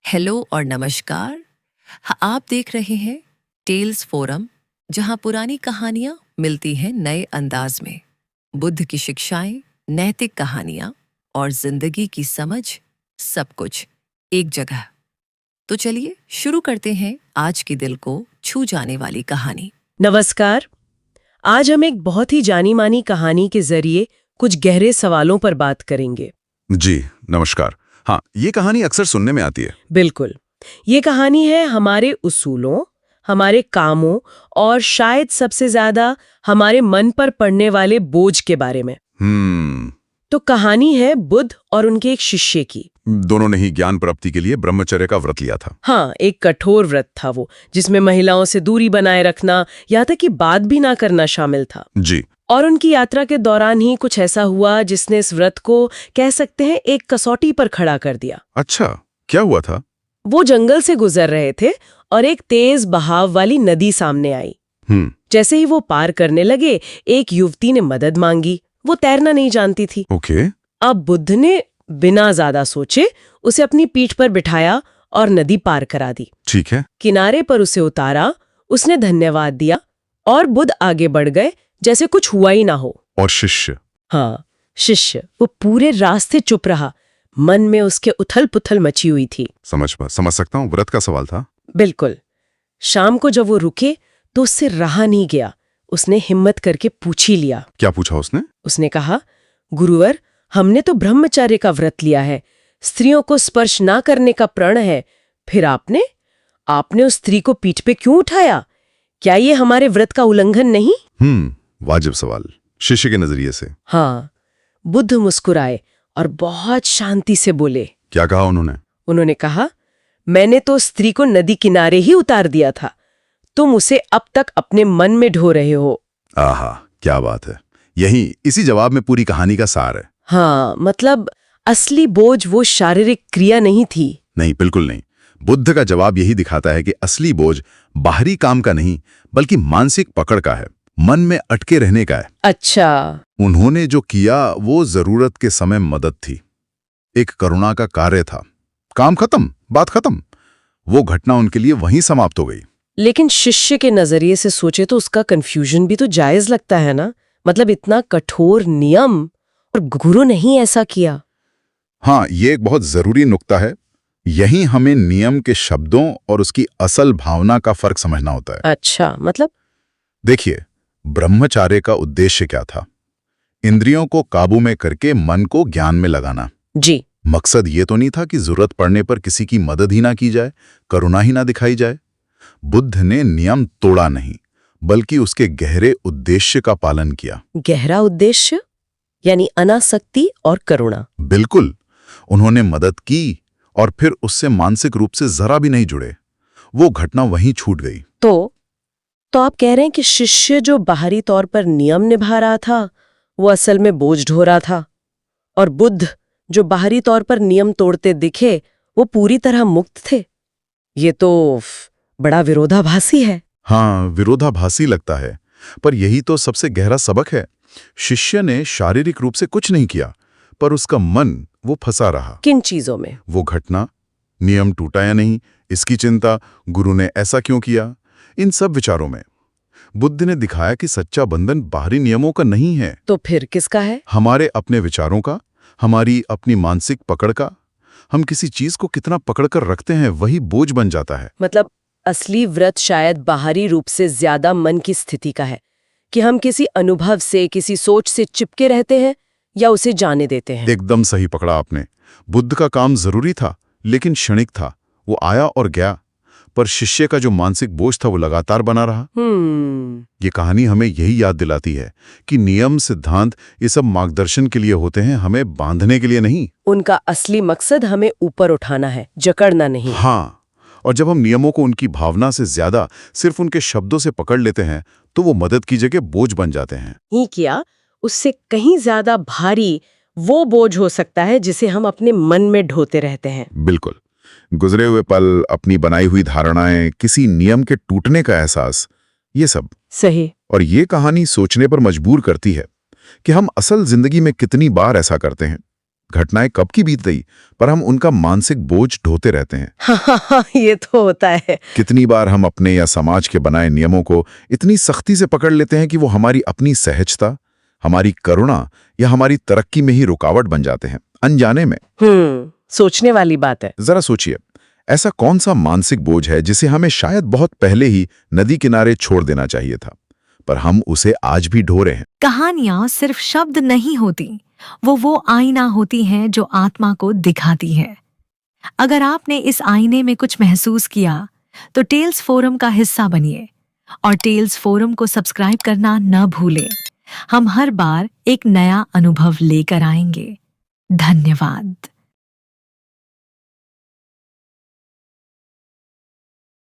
Hello और नमस्कार। आप देख रहे हैं टेल्स फोरम, जहां पुरानी कहानियां मिलती हैं नए अंदाज में। बुद्ध की शिक्षाएं, नैतिक कहानियां और जिंदगी की समझ, सब कुछ एक जगह। तो चलिए शुरू करते हैं आज की दिल को छू जाने वाली कहानी। नमस्कार। आज हम एक बहुत ही जानी मानी कहानी के जरिए कुछ गहरे सवालों पर बात करेंगे। जी नमस्कार। हाँ, ये कहानी अक्सर सुनने में आती है। बिल्कुल, ये कहानी है हमारे उसूलों, हमारे कामों और शायद सबसे ज्यादा हमारे मन पर पड़ने वाले बोझ के बारे में। तो कहानी है बुद्ध और उनके एक शिष्य की। दोनों ने ही ज्ञान प्राप्ति के लिए ब्रह्मचर्य का व्रत लिया था। हाँ, एक कठोर व्रत था वो, जिसमें महिलाओं से दूरी बनाए रखना, यहाँ तक कि बात भी ना करना शामिल था। जी। और उनकी यात्रा के दौरान ही कुछ ऐसा हुआ जिसने इस व्रत को, कह सकते हैं, एक कसौटी पर खड़ा कर दिया। अच्छा, क्या हुआ था? वो जंगल से गुजर रहे थे और एक तेज बहाव वाली नदी सामने आई। जैसे ही वो पार करने लगे, एक युवती ने मदद मांगी। वो तैरना नहीं जानती थी। ओके। अब बुद्ध ने बिना ज्यादा सोचे उसे अपनी पीठ पर बिठाया और नदी पार करा दी। ठीक है। किनारे पर उसे उतारा, उसने धन्यवाद दिया और बुद्ध आगे बढ़ गए जैसे कुछ हुआ ही ना हो। और शिष्य? हाँ, शिष्य वो पूरे रास्ते चुप रहा। मन में उसके उथल पुथल मची हुई थी। समझ सकता हूँ, व्रत का सवाल था। बिल्कुल। शाम को जब वो रुके तो उससे रहा नहीं गया। उसने हिम्मत करके पूछ ही लिया। क्या पूछा उसने? उसने कहा, गुरुवर, हमने तो ब्रह्मचर्य का व्रत लिया है, स्त्रियों को स्पर्श ना करने का प्रण है, फिर आपने उस स्त्री को पीठ पे क्यों उठाया? क्या ये हमारे व्रत का उल्लंघन नहीं? वाजिब सवाल, शिष्य के नजरिए से। हाँ। बुद्ध मुस्कुराए और बहुत शांति से बोले। क्या कहा उन्होंने? उन्होंने कहा, मैंने तो स्त्री को नदी किनारे ही उतार दिया था, तुम उसे अब तक अपने मन में ढो रहे हो। आहा, क्या बात है। इसी जवाब में पूरी कहानी का सार है। हाँ, मतलब असली बोझ वो शारीरिक क्रिया नहीं थी। नहीं, बिल्कुल नहीं। बुद्ध का जवाब यही दिखाता है कि असली बोझ बाहरी काम का नहीं, बल्कि मानसिक पकड़ का है, मन में अटके रहने का है। अच्छा। उन्होंने जो किया वो जरूरत के समय मदद थी, एक करुणा का कार्य था। काम खत्म, बात खत्म। वो घटना उनके लिए वहीं समाप्त हो गई। लेकिन शिष्य के नजरिए से सोचे तो उसका कंफ्यूजन भी तो जायज लगता है ना। मतलब इतना कठोर नियम और गुरु नहीं ऐसा किया। हाँ, ये एक बहुत जरूरी नुक्ता है। यही हमें नियम के शब्दों और उसकी असल भावना का फर्क समझना होता है। अच्छा, मतलब? देखिए, ब्रह्मचार्य का उद्देश्य क्या था? इंद्रियों को काबू में करके मन को ज्ञान में लगाना। जी। मकसद ये तो नहीं था कि जरूरत पड़ने पर किसी की मदद ही ना की जाए, करुणा ही ना दिखाई जाए। बुद्ध ने नियम तोड़ा नहीं, बल्कि उसके गहरे उद्देश्य का पालन किया। गहरा उद्देश्य यानी अनासक्ति और करुणा। बिल्कुल। उन्होंने मदद की और फिर उससे मानसिक रूप से जरा भी नहीं जुड़े। वो घटना वहीं छूट गई। तो आप कह रहे हैं कि शिष्य जो बाहरी तौर पर नियम निभा रहा था, वो असल में बोझ ढो रहा था, और बुद्ध जो बाहरी तौर पर नियम तोड़ते दिखे, वो पूरी तरह मुक्त थे। ये तो बड़ा विरोधाभासी है। हाँ, विरोधाभासी लगता है, पर यही तो सबसे गहरा सबक है। शिष्य ने शारीरिक रूप से कुछ नहीं किया, पर उसका मन वो फंसा रहा। किन चीजों में? वो घटना, नियम टूटा या नहीं, इसकी चिंता, गुरु ने ऐसा क्यों किया, इन सब विचारों में। बुद्ध ने दिखाया कि सच्चा बंधन बाहरी नियमों का नहीं है। तो फिर किसका है? हमारे अपने विचारों का, हमारी अपनी मानसिक पकड़ का। हम किसी चीज को कितना पकड़कर रखते हैं, वही बोझ बन जाता है। मतलब असली व्रत शायद बाहरी रूप से ज्यादा मन की स्थिति का है, कि हम किसी अनुभव से, किसी सोच से चिपके रहते हैं या उसे जाने देते हैं। एकदम सही पकड़ा आपने। बुद्ध का काम जरूरी था, लेकिन क्षणिक था। वो आया और गया, पर शिष्य का जो मानसिक बोझ था वो लगातार बना रहा। ये कहानी हमें यही याद दिलाती है कि नियम, सिद्धांत, ये सब मार्गदर्शन के लिए होते हैं, हमें बांधने के लिए नहीं। उनका असली मकसद हमें ऊपर उठाना है, जकड़ना नहीं। हाँ, और जब हम नियमों को उनकी भावना से ज्यादा सिर्फ उनके शब्दों से पकड़ लेते हैं, तो वो मदद की जगह बोझ बन जाते हैं। ही किया, उससे कहीं ज्यादा भारी वो बोझ हो सकता है जिसे हम अपने मन में ढोते रहते हैं। बिल्कुल। गुजरे हुए पल, अपनी बनाई हुई धारणाएं, किसी नियम के टूटने का एहसास, ये सब। सही। और ये कहानी सोचने पर मजबूर करती है कि हम असल जिंदगी में कितनी बार ऐसा करते हैं। घटनाएं कब की बीत गई, पर हम उनका मानसिक बोझ ढोते रहते हैं। हाँ, ये तो होता है। कितनी बार हम अपने या समाज के बनाए नियमों को इतनी सख्ती से पकड़ लेते हैं कि वो हमारी अपनी सहजता, हमारी करुणा या हमारी तरक्की में ही रुकावट बन जाते हैं, अनजाने में। सोचने वाली बात है। जरा सोचिए, ऐसा कौन सा मानसिक बोझ है जिसे हमें शायद बहुत पहले ही नदी किनारे छोड़ देना चाहिए था, पर हम उसे आज भी ढो रहे हैं। कहानियां सिर्फ शब्द नहीं होती, वो आईना होती हैं जो आत्मा को दिखाती है। अगर आपने इस आईने में कुछ महसूस किया तो टेल्स फोरम का हिस्सा बनिए और टेल्स फोरम को सब्सक्राइब करना न भूलें। हम हर बार एक नया अनुभव लेकर आएंगे। धन्यवाद।